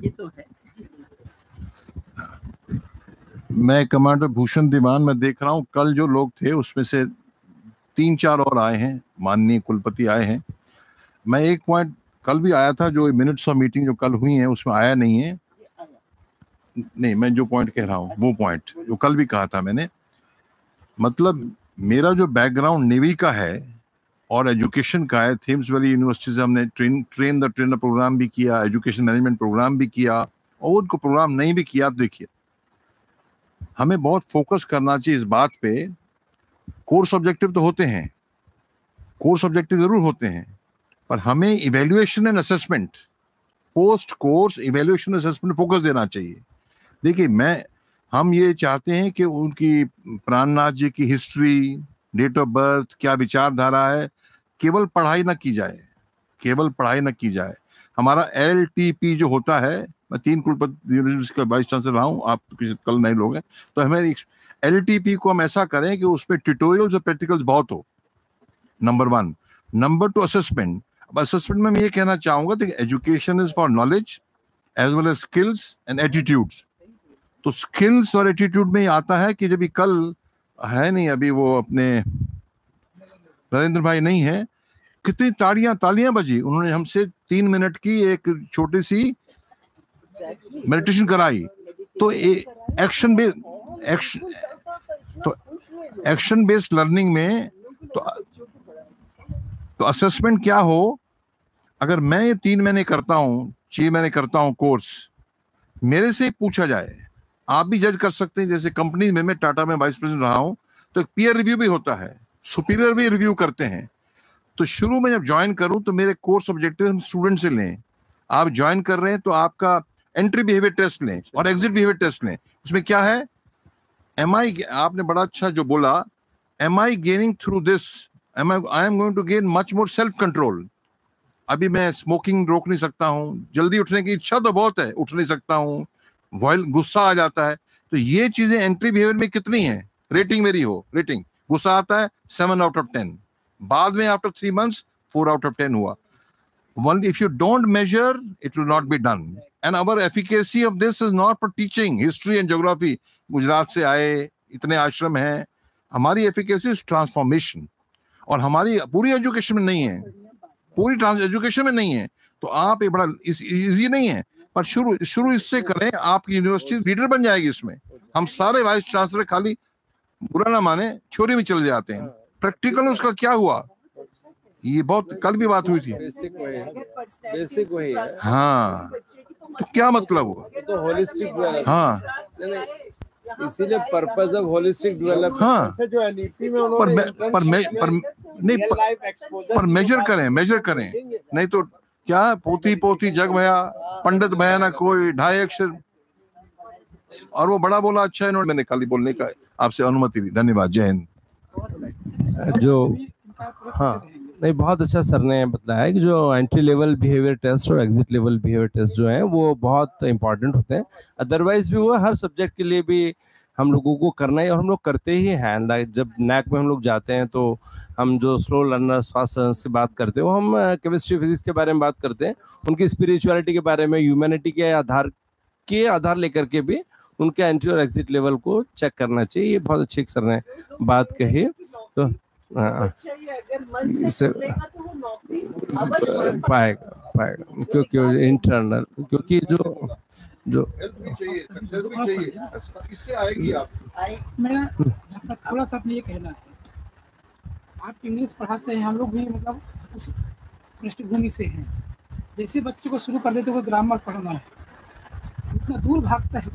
ये तो है। मैं कमांडर भूषण दीवान, मैं देख रहा हूँ कल जो लोग थे उसमें से 3-4 और आए हैं, माननीय कुलपति आए हैं। मैं एक पॉइंट कल भी आया था, जो मिनट्स ऑफ मीटिंग जो कल हुई है उसमें आया नहीं है। नहीं, मैं जो पॉइंट कह रहा हूँ वो पॉइंट जो कल भी कहा था मैंने, मतलब मेरा जो बैकग्राउंड नेवी का है और एजुकेशन का है, थेम्स वैली यूनिवर्सिटी से हमने ट्रेन द ट्रेनर प्रोग्राम भी किया, एजुकेशन मैनेजमेंट प्रोग्राम भी किया, और उनको प्रोग्राम नहीं भी किया। देखिए, हमें बहुत फोकस करना चाहिए इस बात पे। कोर्स ऑब्जेक्टिव तो होते हैं, कोर्स ऑब्जेक्टिव जरूर होते हैं, पर हमें evaluation and assessment, post course evaluation assessment focus देना चाहिए। देखिए, हम ये चाहते हैं कि उनकी प्राणनाथ जी की हिस्ट्री, डेट ऑफ बर्थ, क्या विचारधारा है, केवल पढ़ाई न की जाए, केवल पढ़ाई न की जाए। हमारा LTP जो होता है, मैं 3 कुलपति यूनिवर्सिटी का वाइस चांसलर रहा हूँ, आप कल नए लोग हैं, तो हमें LTP को हम ऐसा करें कि उसमें ट्यूटोरियल्स और प्रैक्टिकल्स बहुत हो, नंबर 1। Number 2, assessment. अब असेसमेंट में मैं ये कहना चाहूंगा कि education is for knowledge as well as skills and attitudes. तो स्किल्स और एटीट्यूड में ये आता है कि जब भी कल है नहीं, अभी वो अपने नरेंद्र भाई नहीं है, कितनी तालियां बजी, उन्होंने हमसे 3 मिनट की एक छोटी सी मेडिटेशन कराई। तो एक्शन बेस्ड लर्निंग में तो असेसमेंट क्या हो, अगर मैं ये 3 महीने करता हूँ, 6 महीने करता हूँ कोर्स, मेरे से पूछा जाए आप भी जज कर सकते हैं। जैसे कंपनी में, मैं टाटा में वाइस प्रेसिडेंट रहा हूं, तो एक पीयर रिव्यू भी होता है, सुपीरियर भी रिव्यू करते हैं। तो शुरू में जब ज्वाइन करूं तो मेरे कोर्स ऑब्जेक्टिव हम स्टूडेंट से लें। आप ज्वाइन कर रहे हैं तो आपका एंट्री बिहेवियर टेस्ट लें और एग्जिट बिहेवियर टेस्ट लें। उसमें क्या है, आपने बड़ा अच्छा जो बोला, am I gaining through this, I am going to gain much more self control. अभी मैं स्मोकिंग रोक नहीं सकता हूँ, जल्दी उठने की इच्छा तो बहुत है, उठ नहीं सकता हूँ, गुस्सा आ जाता है। तो ये चीजें एंट्री बिहेवियर में कितनी है, रेटिंग मेरी हो, रेटिंग गुस्सा आता है 7 out of 10, बाद में आफ्टर 3 months 4 out of 10 हुआ। Only if you don't measure, it will not be done. And our efficacy of this is not for teaching history and geography. Gujarat से आए, इतने आश्रम हैं, हमारी efficacy is transformation, और हमारी पूरी एजुकेशन में नहीं है, पूरी एजुकेशन में नहीं है। तो आप ये बड़ा इजी नहीं है, पर शुरू इससे करें, आपकी यूनिवर्सिटी लीडर बन जाएगी। इसमें हम सारे वाइस चांसलर खाली बुरा ना माने थ्योरी में चले जाते हैं, प्रैक्टिकल उसका क्या हुआ, ये बहुत कल भी बात हुई थी। बेसिक वही है। हाँ, तो क्या मतलब हुआ, तो होलिस्टिक डेवलपमेंट। हाँ, इसीलिए पर्पस ऑफ होलिस्टिक डेवलपमेंट। हाँ, जो है नीति में उन्होंने पर मेजर करें, नहीं तो क्या पोती पोती जग भया, पंडित भया ना कोई, 2.5 अक्षर। और वो बड़ा बोला, अच्छा इन्होंने, मैंने खाली बोलने का आपसे अनुमति दी। धन्यवाद, जय हिंद। जो हाँ, नहीं, बहुत अच्छा सर ने बताया कि जो एंट्री लेवल बिहेवियर टेस्ट और एग्जिट लेवल बिहेवियर टेस्ट जो है वो बहुत इंपॉर्टेंट होते हैं। अदरवाइज भी वो हर सब्जेक्ट के लिए भी हम लोगों को करना है, और हम लोग करते ही हैं। जब नैक में हम लोग जाते हैं तो हम जो स्लो लर्नर्स, फास्ट लर्नर्स की बात करते हैं, वो हम केमिस्ट्री फिजिक्स के बारे में बात करते हैं, उनकी स्पिरिचुअलिटी के बारे में, ह्यूमैनिटी के आधार लेकर के भी उनके एंट्री और एग्जिट लेवल को चेक करना चाहिए। ये बहुत अच्छी सर ने बात कही। तो इससे पाएगा क्योंकि इंटरनल, क्योंकि जो इससे आएगी। आप मेरा थोड़ा सा अपने ये कहना है, आप इंग्लिश पढ़ाते हैं, हम लोग भी मतलब उस पृष्ठभूमि से हैं। जैसे बच्चे को शुरू कर देते कोई ग्रामर पढ़ना है, इतना दूर भागता है।